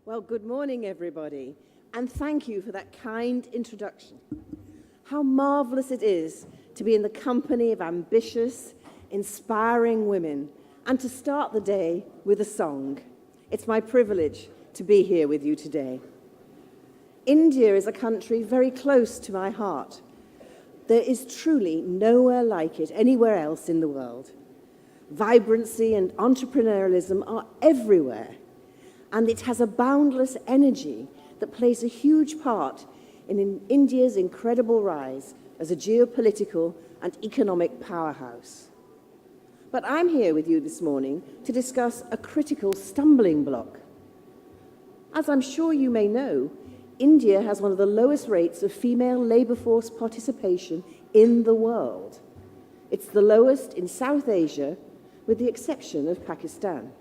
Well, good morning, everybody, and thank you for that kind introduction. How marvelous it is to be in the company of ambitious, inspiring women and to start the day with a song. It's my privilege to be here with you today. India is a country very close to my heart. There is truly nowhere like it anywhere else in the world. Vibrancy and entrepreneurialism are everywhere, and it has a boundless energy that plays a huge part in India's incredible rise as a geopolitical and economic powerhouse. But I'm here with you this morning to discuss a critical stumbling block. As I'm sure you may know, India has one of the lowest rates of female labour force participation in the world. It's the lowest in South Asia, with the exception of Pakistan.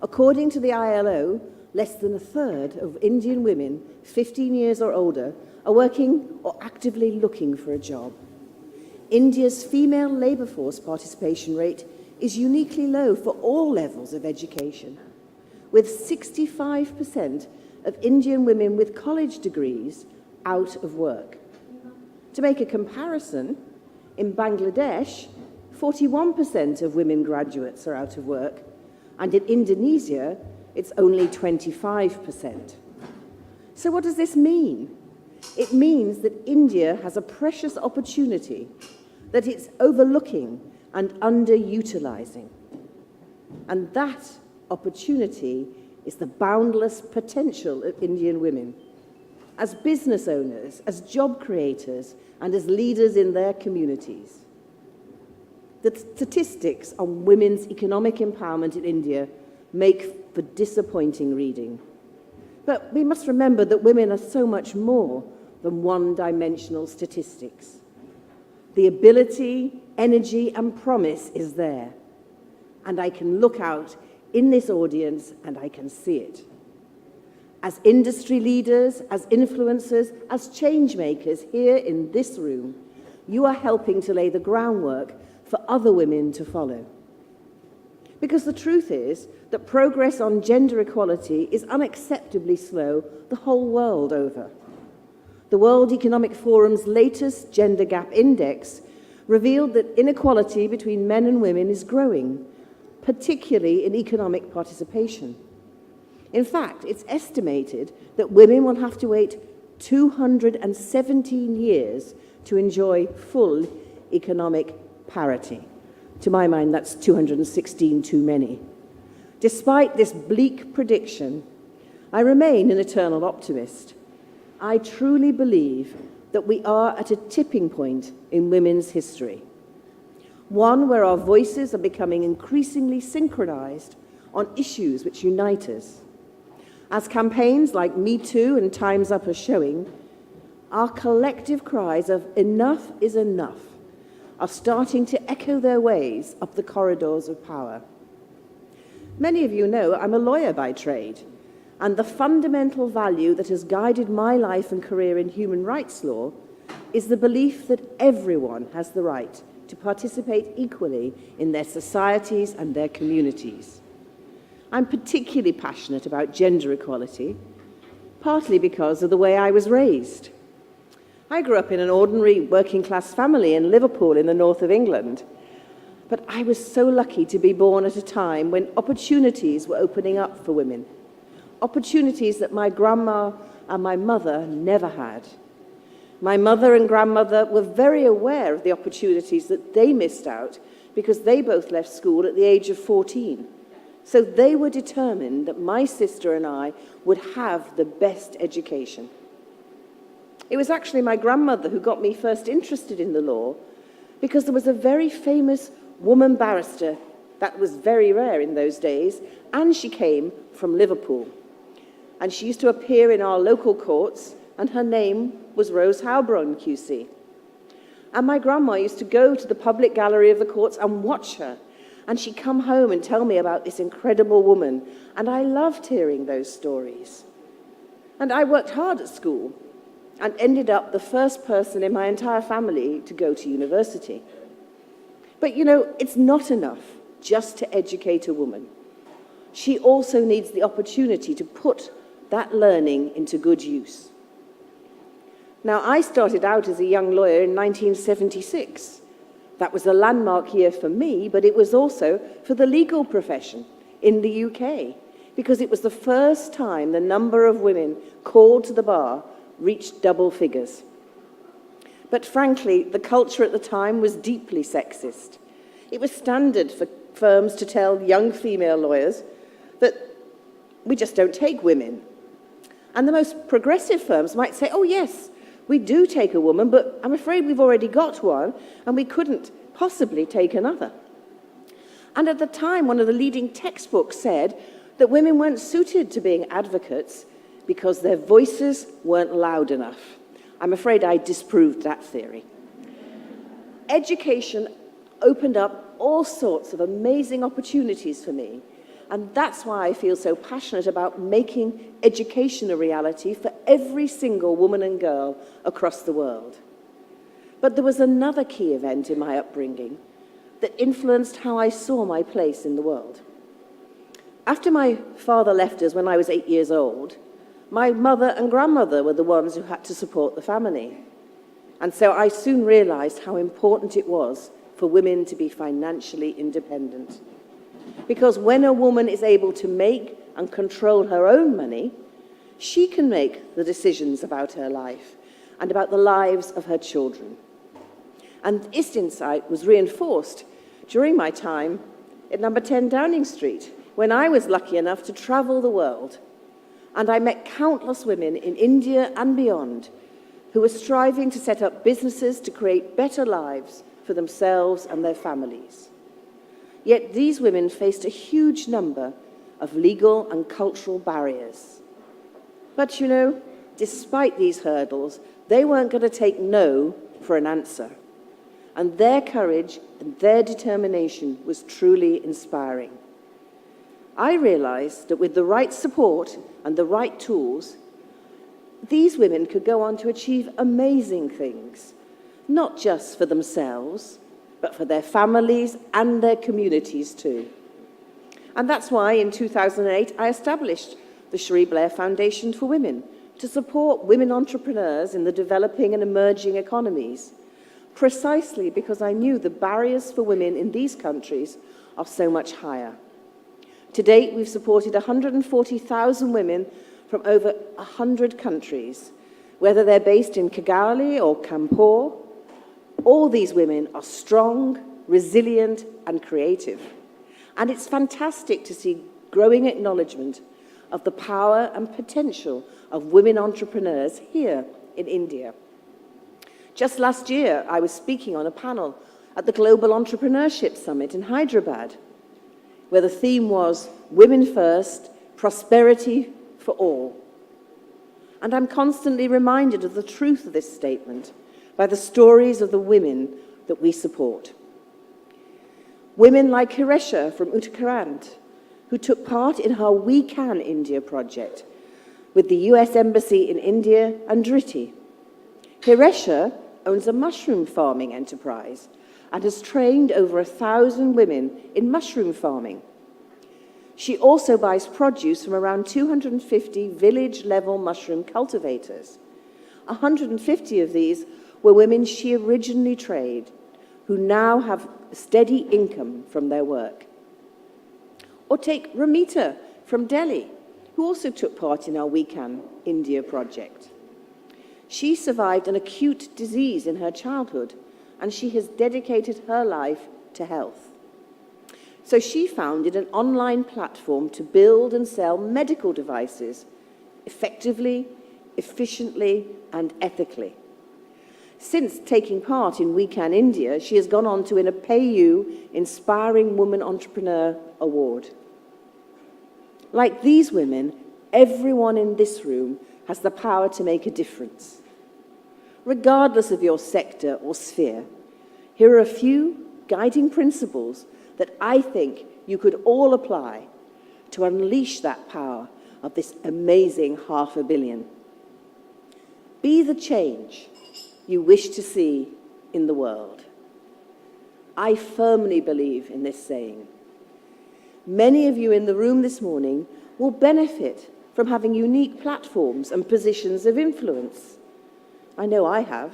According to the ILO, less than a third of Indian women 15 years or older are working or actively looking for a job. India's female labour force participation rate is uniquely low for all levels of education, with 65% of Indian women with college degrees out of work. To make a comparison, in Bangladesh, 41% of women graduates are out of work, and in Indonesia, it's only 25%. So what does this mean? It means that India has a precious opportunity that it's overlooking and underutilizing. And that opportunity is the boundless potential of Indian women as business owners, as job creators, and as leaders in their communities. The statistics on women's economic empowerment in India make for disappointing reading. But we must remember that women are so much more than one-dimensional statistics. The ability, energy, and promise is there. And I can look out in this audience and I can see it. As industry leaders, as influencers, as change makers here in this room, you are helping to lay the groundwork for other women to follow. Because the truth is that progress on gender equality is unacceptably slow the whole world over. The World Economic Forum's latest Gender Gap Index revealed that inequality between men and women is growing, particularly in economic participation. In fact, it's estimated that women will have to wait 217 years to enjoy full economic parity. To my mind, that's 216 too many. Despite this bleak prediction, I remain an eternal optimist. I truly believe that we are at a tipping point in women's history, one where our voices are becoming increasingly synchronized on issues which unite us. As campaigns like Me Too and Time's Up are showing, our collective cries of enough is enough are starting to echo their ways up the corridors of power. Many of you know I'm a lawyer by trade, and the fundamental value that has guided my life and career in human rights law is the belief that everyone has the right to participate equally in their societies and their communities. I'm particularly passionate about gender equality, partly because of the way I was raised. I grew up in an ordinary working-class family in Liverpool in the north of England, but I was so lucky to be born at a time when opportunities were opening up for women, opportunities that my grandma and my mother never had. My mother and grandmother were very aware of the opportunities that they missed out because they both left school at the age of 14. So they were determined that my sister and I would have the best education. It was actually my grandmother who got me first interested in the law because there was a very famous woman barrister that was very rare in those days, and she came from Liverpool. And she used to appear in our local courts, and her name was Rose Howbron, QC. And my grandma used to go to the public gallery of the courts and watch her, and she'd come home and tell me about this incredible woman, and I loved hearing those stories. And I worked hard at school and ended up the first person in my entire family to go to university. But you know, it's not enough just to educate a woman. She also needs the opportunity to put that learning into good use. Now, I started out as a young lawyer in 1976. That was a landmark year for me, but it was also for the legal profession in the UK, because it was the first time the number of women called to the bar reached double figures. But frankly, the culture at the time was deeply sexist. It was standard for firms to tell young female lawyers that we just don't take women. And the most progressive firms might say, oh yes, we do take a woman, but I'm afraid we've already got one, and we couldn't possibly take another. And at the time, one of the leading textbooks said that women weren't suited to being advocates because their voices weren't loud enough. I'm afraid I disproved that theory. Education opened up all sorts of amazing opportunities for me, and that's why I feel so passionate about making education a reality for every single woman and girl across the world. But there was another key event in my upbringing that influenced how I saw my place in the world. After my father left us when I was 8 years old, my mother and grandmother were the ones who had to support the family. And so I soon realized how important it was for women to be financially independent. Because when a woman is able to make and control her own money, she can make the decisions about her life and about the lives of her children. And this insight was reinforced during my time at number 10 Downing Street, when I was lucky enough to travel the world. And I met countless women in India and beyond who were striving to set up businesses to create better lives for themselves and their families. Yet these women faced a huge number of legal and cultural barriers. But you know, despite these hurdles, they weren't going to take no for an answer. And their courage and their determination was truly inspiring. I realized that with the right support and the right tools, these women could go on to achieve amazing things, not just for themselves, but for their families and their communities too. And that's why in 2008, I established the Cherie Blair Foundation for Women to support women entrepreneurs in the developing and emerging economies, precisely because I knew the barriers for women in these countries are so much higher. To date, we've supported 140,000 women from over 100 countries, whether they're based in Kigali or Kampala. All these women are strong, resilient, and creative. And it's fantastic to see growing acknowledgement of the power and potential of women entrepreneurs here in India. Just last year, I was speaking on a panel at the Global Entrepreneurship Summit in Hyderabad, where the theme was Women First, Prosperity for All. And I'm constantly reminded of the truth of this statement by the stories of the women that we support. Women like Hiresha from Uttarakhand, who took part in her We Can India project with the US Embassy in India and Dhriti. Hiresha owns a mushroom farming enterprise and has trained over 1,000 women in mushroom farming. She also buys produce from around 250 village-level mushroom cultivators. 150 of these were women she originally trained, who now have a steady income from their work. Or take Ramita from Delhi, who also took part in our We Can India project. She survived an acute disease in her childhood, and she has dedicated her life to health. So she founded an online platform to build and sell medical devices effectively, efficiently, and ethically. Since taking part in We Can India, she has gone on to win a PayU Inspiring Woman Entrepreneur Award. Like these women, everyone in this room has the power to make a difference. Regardless of your sector or sphere, here are a few guiding principles that I think you could all apply to unleash that power of this amazing 500 million. Be the change you wish to see in the world. I firmly believe in this saying. Many of you in the room this morning will benefit from having unique platforms and positions of influence. I know I have.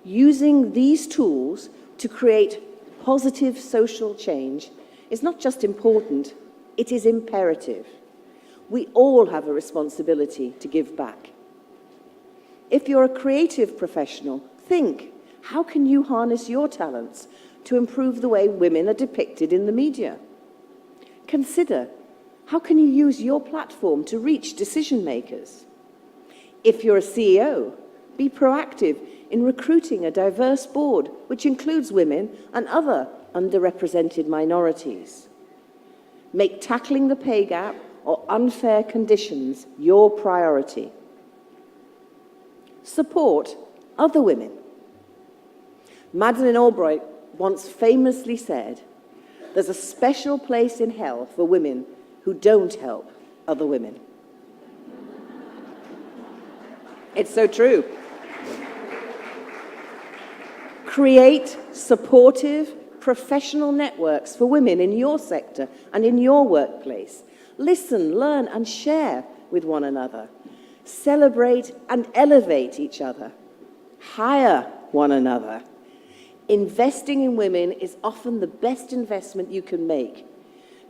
Using these tools to create positive social change is not just important, it is imperative. We all have a responsibility to give back. If you're a creative professional, think, how can you harness your talents to improve the way women are depicted in the media? Consider, how can you use your platform to reach decision makers? If you're a CEO, be proactive in recruiting a diverse board which includes women and other underrepresented minorities. Make tackling the pay gap or unfair conditions your priority. Support other women. Madeleine Albright once famously said, "There's a special place in hell for women who don't help other women." It's so true. Create supportive, professional networks for women in your sector and in your workplace. Listen, learn, and share with one another. Celebrate and elevate each other. Hire one another. Investing in women is often the best investment you can make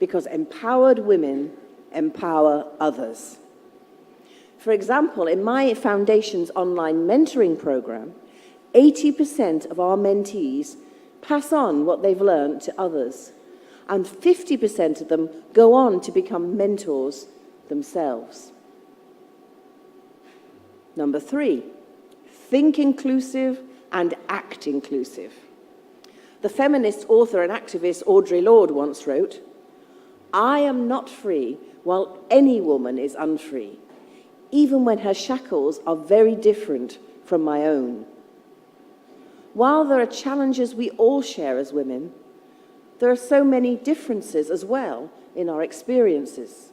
because empowered women empower others. For example, in my foundation's online mentoring program, 80% of our mentees pass on what they've learned to others, and 50% of them go on to become mentors themselves. Number 3, think inclusive and act inclusive. The feminist author and activist Audre Lorde once wrote, "I am not free while any woman is unfree, even when her shackles are very different from my own." While there are challenges we all share as women, there are so many differences as well in our experiences.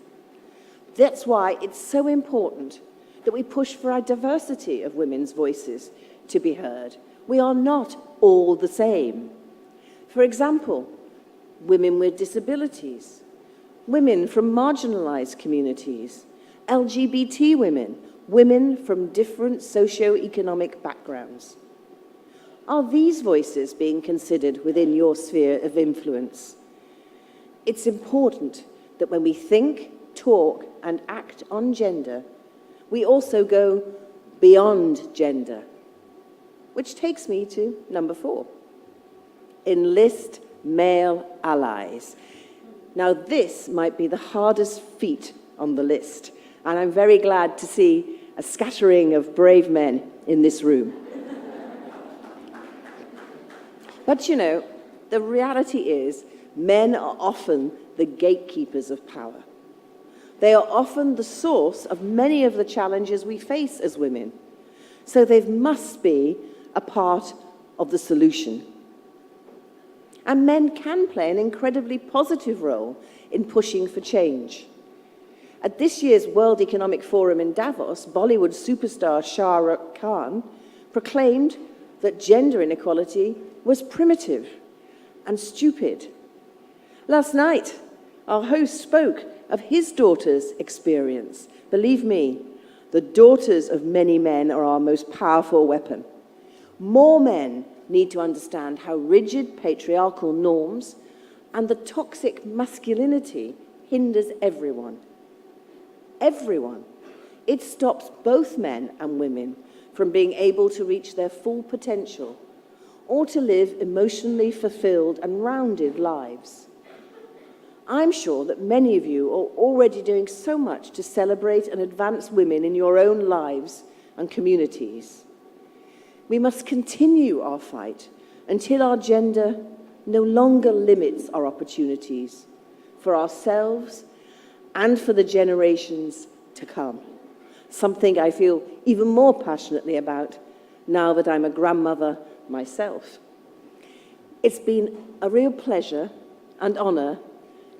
That's why it's so important that we push for a diversity of women's voices to be heard. We are not all the same. For example, women with disabilities, women from marginalized communities, LGBT women, women from different socio-economic backgrounds. Are these voices being considered within your sphere of influence? It's important that when we think, talk, and act on gender, we also go beyond gender. Which takes me to number 4. Enlist male allies. Now, this might be the hardest feat on the list, and I'm very glad to see a scattering of brave men in this room. But you know, the reality is, men are often the gatekeepers of power. They are often the source of many of the challenges we face as women. So they must be a part of the solution. And men can play an incredibly positive role in pushing for change. At this year's World Economic Forum in Davos, Bollywood superstar Shah Rukh Khan proclaimed that gender inequality was primitive and stupid. Last night, our host spoke of his daughter's experience. Believe me, the daughters of many men are our most powerful weapon. More men need to understand how rigid patriarchal norms and the toxic masculinity hinders everyone. Everyone. It stops both men and women from being able to reach their full potential or to live emotionally fulfilled and rounded lives. I'm sure that many of you are already doing so much to celebrate and advance women in your own lives and communities. We must continue our fight until our gender no longer limits our opportunities for ourselves and for the generations to come. Something I feel even more passionately about now that I'm a grandmother myself. It's been a real pleasure and honor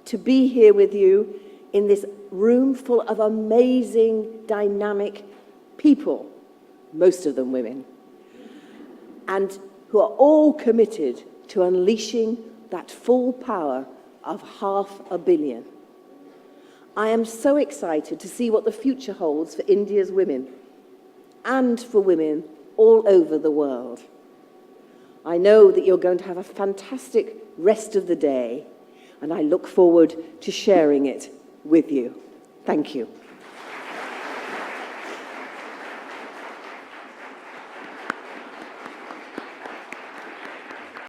to be here with you in this room full of amazing, dynamic people, most of them women, and who are all committed to unleashing that full power of 500 million. I am so excited to see what the future holds for India's women and for women all over the world. I know that you're going to have a fantastic rest of the day, and I look forward to sharing it with you. Thank you.